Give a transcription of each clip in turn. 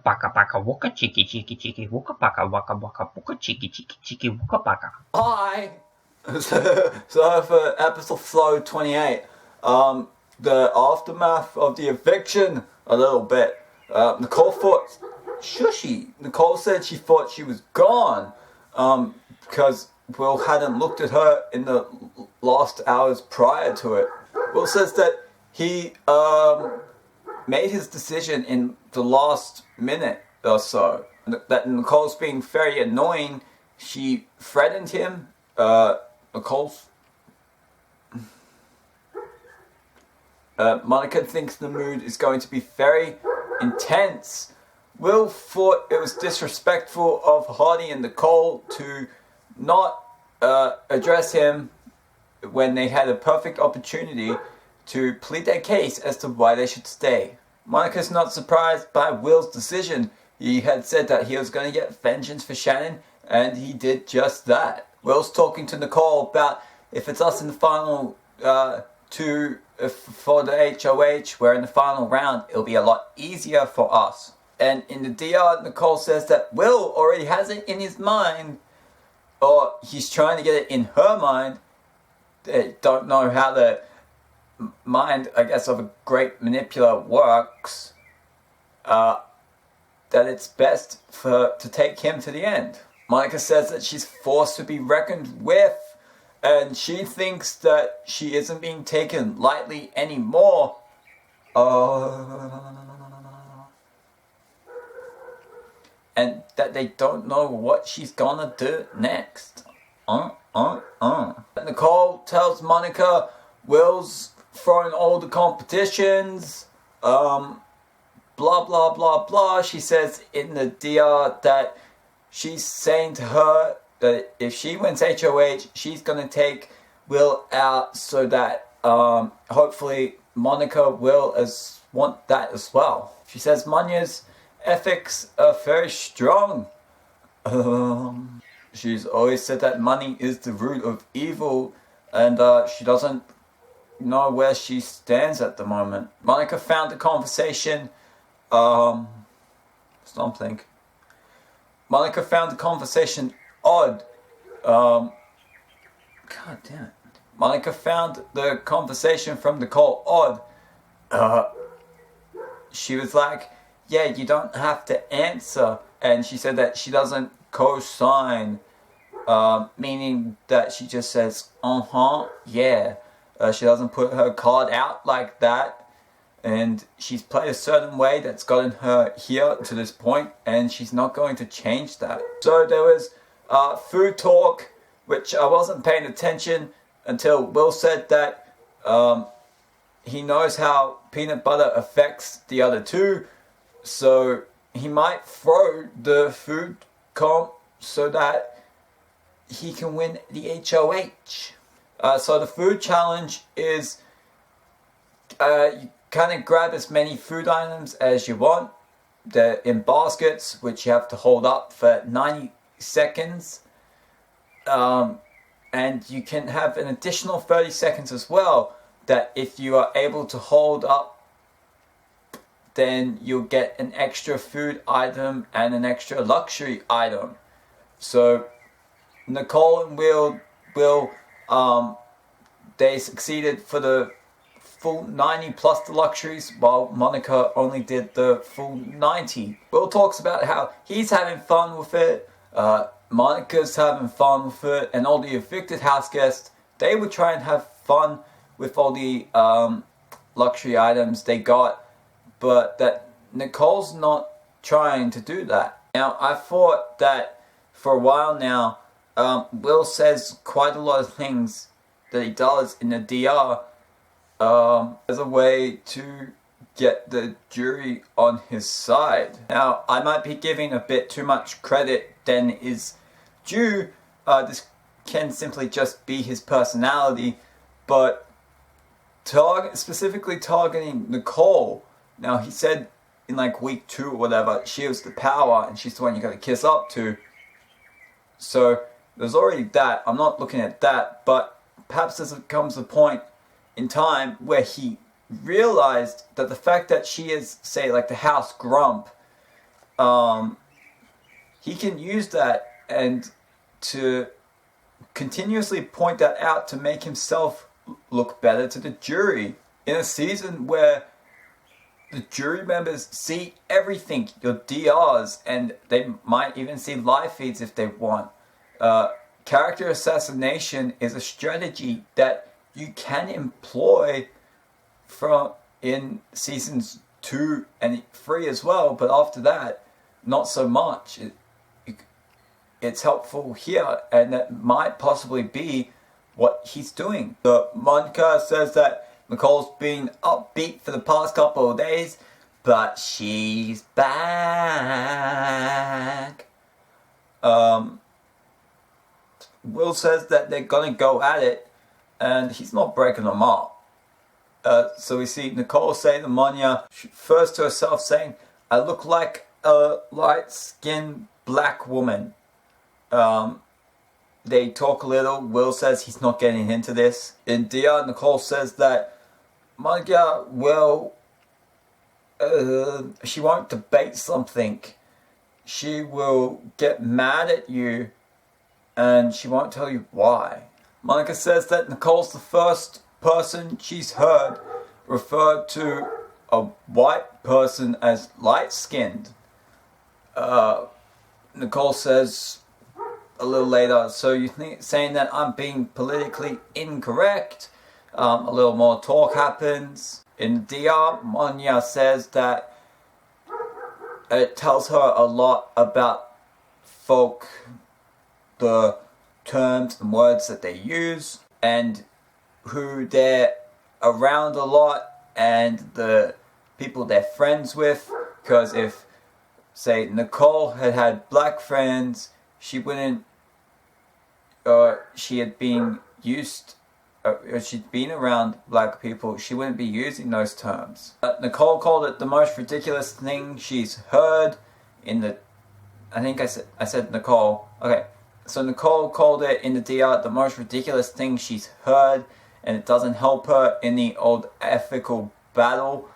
paka paka wooka chiki chiki chiki wooka paka waka waka wooka chiki chiki chiki wooka paka. Hi! So for episode 28, the aftermath of the eviction, a little bit. Nicole thought, shushy. Nicole said she thought she was gone, because Will hadn't looked at her in the last hours prior to it. Will says that he, made his decision in the last minute or so. That Nicole's being very annoying. She threatened him. Monica thinks the mood is going to be very intense. Will thought it was disrespectful of Hardy and Nicole to not address him when they had a perfect opportunity to plead their case as to why they should stay. Monica's not surprised by Will's decision. He had said that he was going to get vengeance for Shannon, and he did just that. Will's talking to Nicole about if it's us in the final for the HOH, we're in the final round, it'll be a lot easier for us. And in the DR, Nicole says that Will already has it in his mind, or he's trying to get it in her mind. They don't know how the mind, I guess, of a great manipulator works, that it's best to take him to the end. Monica says that she's forced to be reckoned with, and she thinks that she isn't being taken lightly anymore. And that they don't know what she's gonna do next. Nicole tells Monica Will's throwing all the competitions, blah blah blah blah. She says in the DR that she's saying to her that if she wins HOH, she's gonna take Will out so that hopefully Monica will want that as well. She says Monya's ethics are very strong. She's always said that money is the root of evil, and she doesn't know where she stands at the moment. Monica found the conversation something. Monica found the conversation odd. God damn it. Monica found the conversation from Nicole odd. She was like, yeah, you don't have to answer. And she said that she doesn't co-sign, meaning that she just says, yeah. She doesn't put her card out like that. And she's played a certain way that's gotten her here to this point, and she's not going to change that. So there was food talk, which I wasn't paying attention until Will said that he knows how peanut butter affects the other two, so he might throw the food comp so that he can win the HOH. So the food challenge is you kind of grab as many food items as you want. They're in baskets, which you have to hold up for 90 seconds. And you can have an additional 30 seconds as well, that if you are able to hold up, then you'll get an extra food item and an extra luxury item. So Nicole and Will they succeeded for the full 90 plus the luxuries, while Monica only did the full 90. Will talks about how he's having fun with it, Monica's having fun with it, and all the evicted house guests, they would try and have fun with all the luxury items they got, but that Nicole's not trying to do that. Now, I thought that for a while now, Will says quite a lot of things that he does in the DR as a way to get the jury on his side. Now, I might be giving a bit too much credit than is due. This can simply just be his personality, but specifically targeting Nicole. Now, he said in like week 2 or whatever, she was the power and she's the one you gotta kiss up to. So there's already that. I'm not looking at that, but perhaps there comes a point in time where he realized that the fact that she is, say, like the house grump, he can use that and to continuously point that out to make himself look better to the jury. In a season where the jury members see everything, your DRs, and they might even see live feeds if they want. Character assassination is a strategy that you can employ in seasons 2 and 3 as well, but after that, not so much. It's helpful here, and that might possibly be what he's doing. So Monica says that Nicole's been upbeat for the past couple of days, but she's back. Will says that they're gonna go at it, and he's not breaking them up. So we see Nicole say to Monia, first to herself saying, I look like a light-skinned black woman. They talk a little. Will says he's not getting into this. In DR, Nicole says that Monica will, she won't debate something. She will get mad at you and she won't tell you why. Monica says that Nicole's the first person she's heard refer to a white person as light-skinned. Nicole says a little later, so you think saying that I'm being politically incorrect? A little more talk happens. In DR, Monia says that it tells her a lot about folk, the terms and words that they use, and who they're around a lot, and the people they're friends with. Because if, say, Nicole had black friends, she wouldn't, she had been used, or she'd been around black people, she wouldn't be using those terms. Nicole called it the most ridiculous thing she's heard in the, I think I said Nicole. Okay, so Nicole called it in the DR the most ridiculous thing she's heard, and it doesn't help her in the old ethical battle.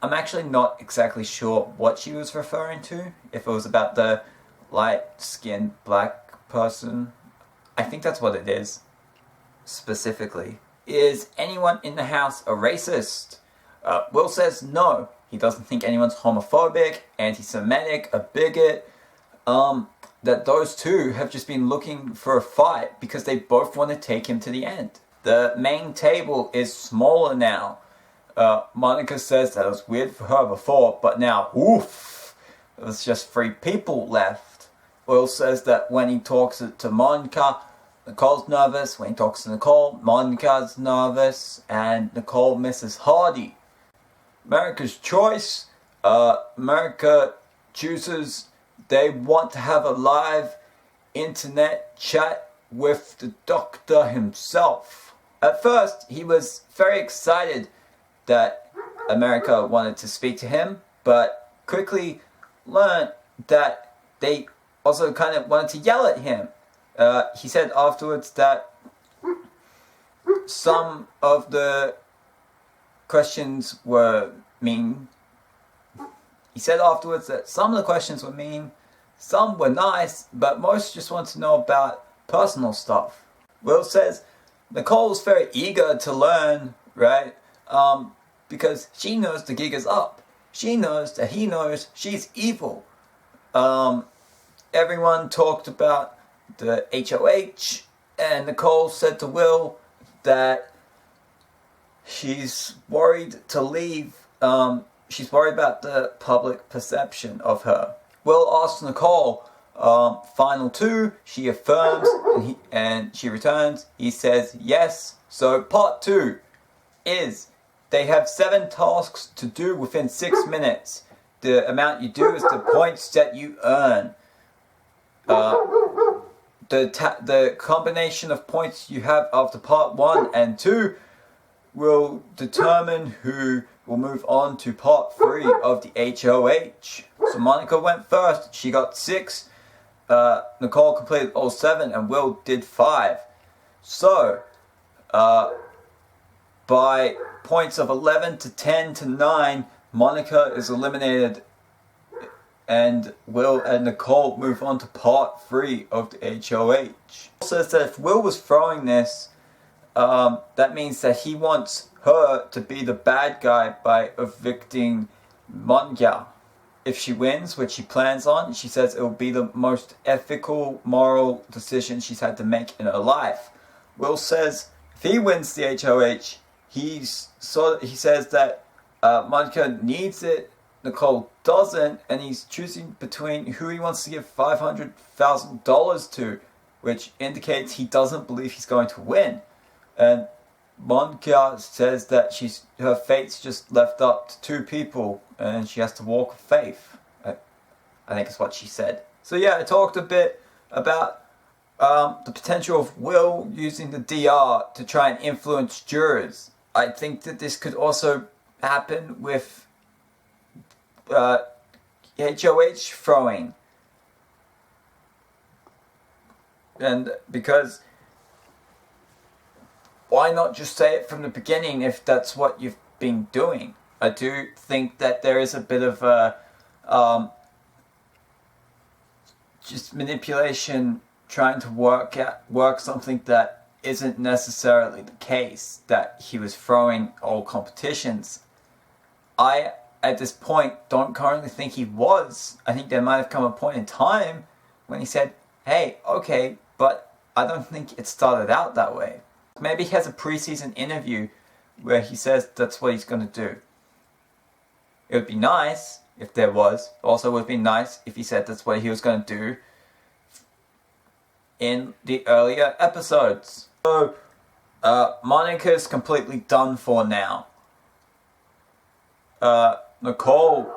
I'm actually not exactly sure what she was referring to, if it was about the light-skinned black person. I think that's what it is, specifically. Is anyone in the house a racist? Will says no. He doesn't think anyone's homophobic, anti-Semitic, a bigot. That those two have just been looking for a fight because they both want to take him to the end. The main table is smaller now. Monica says that it was weird for her before, but now, oof, there's just 3 people left. Will says that when he talks to Monica, Nicole's nervous. When he talks to Nicole, Monica's nervous, and Nicole misses Hardy. America's choice. America chooses they want to have a live internet chat with the doctor himself. At first, he was very excited that America wanted to speak to him, but quickly learned that they also kind of wanted to yell at him. He said afterwards that some of the questions were mean. He said afterwards that some of the questions were mean, some were nice, but most just wanted to know about personal stuff. Will says Nicole's very eager to learn, right? Because she knows the gig is up. She knows that he knows she's evil. Everyone talked about the HOH, and Nicole said to Will that she's worried to leave. She's worried about the public perception of her. Will asks Nicole, final 2, she affirms, and she returns. He says yes. So part 2 is they have 7 tasks to do within 6 minutes. The amount you do is the points that you earn. The combination of points you have after part 1 and 2 will determine who will move on to part 3 of the HOH. So Monica went first. She got 6. Nicole completed all 7, and Will did 5. So, by points of 11 to 10 to 9, Monica is eliminated and Will and Nicole move on to part 3 of the HOH. It says that if Will was throwing this, that means that he wants her to be the bad guy by evicting Monya. If she wins, which she plans on, she says it will be the most ethical, moral decision she's had to make in her life. Will says if he wins the HOH, he says that Monica needs it, Nicole doesn't, and he's choosing between who he wants to give $500,000 to, which indicates he doesn't believe he's going to win. And Monica says that her fate's just left up to 2 people, and she has to walk of faith. I think is what she said. So yeah, I talked a bit about the potential of Will using the DR to try and influence jurors. I think that this could also happen with HOH throwing. And because why not just say it from the beginning if that's what you've been doing? I do think that there is a bit of a just manipulation, trying to work something that isn't necessarily the case, that he was throwing all competitions. I, at this point, don't currently think he was. I think there might have come a point in time when he said, hey, okay, but I don't think it started out that way. Maybe he has a preseason interview where he says that's what he's going to do. It would be nice if there was. Also, it would be nice if he said that's what he was going to do in the earlier episodes. So, Monica's completely done for now. Nicole,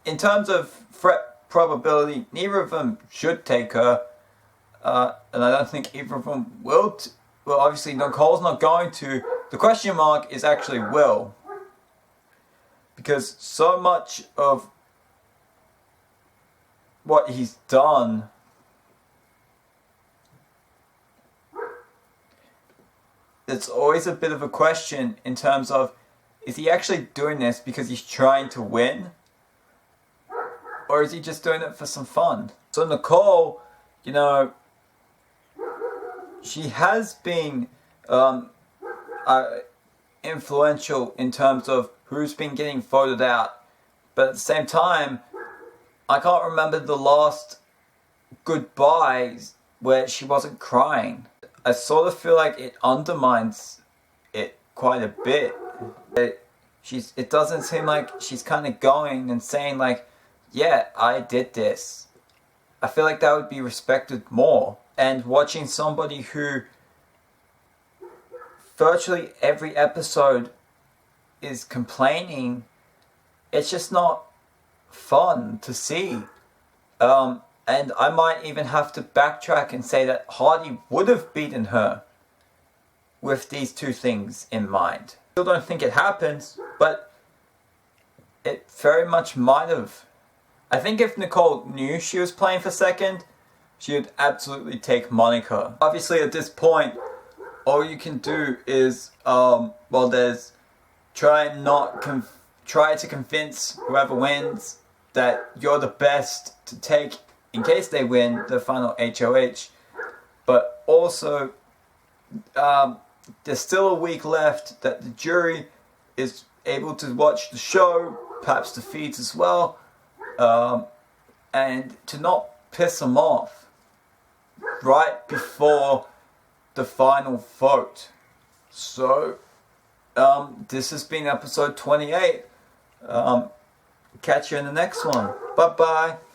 in terms of threat probability, neither of them should take her. And I don't think either of them will. Well, obviously, Nicole's not going to. The question mark is actually Will. Because so much of what he's done it's always a bit of a question in terms of, is he actually doing this because he's trying to win? Or is he just doing it for some fun? So Nicole, she has been influential in terms of who's been getting voted out. But at the same time, I can't remember the last goodbyes where she wasn't crying. I sort of feel like it undermines it quite a bit. It doesn't seem like she's kind of going and saying like, yeah, I did this. I feel like that would be respected more. And watching somebody who virtually every episode is complaining, it's just not fun to see. And I might even have to backtrack and say that Hardy would have beaten her with these 2 things in mind. I still don't think it happens, but it very much might have. I think if Nicole knew she was playing for second, she would absolutely take Monica. Obviously at this point, all you can do is, there's try to convince whoever wins that you're the best to take in case they win the final HOH. But also, there's still a week left that the jury is able to watch the show, perhaps the feeds as well, and to not piss them off right before the final vote. So, this has been episode 28. Catch you in the next one. Bye-bye.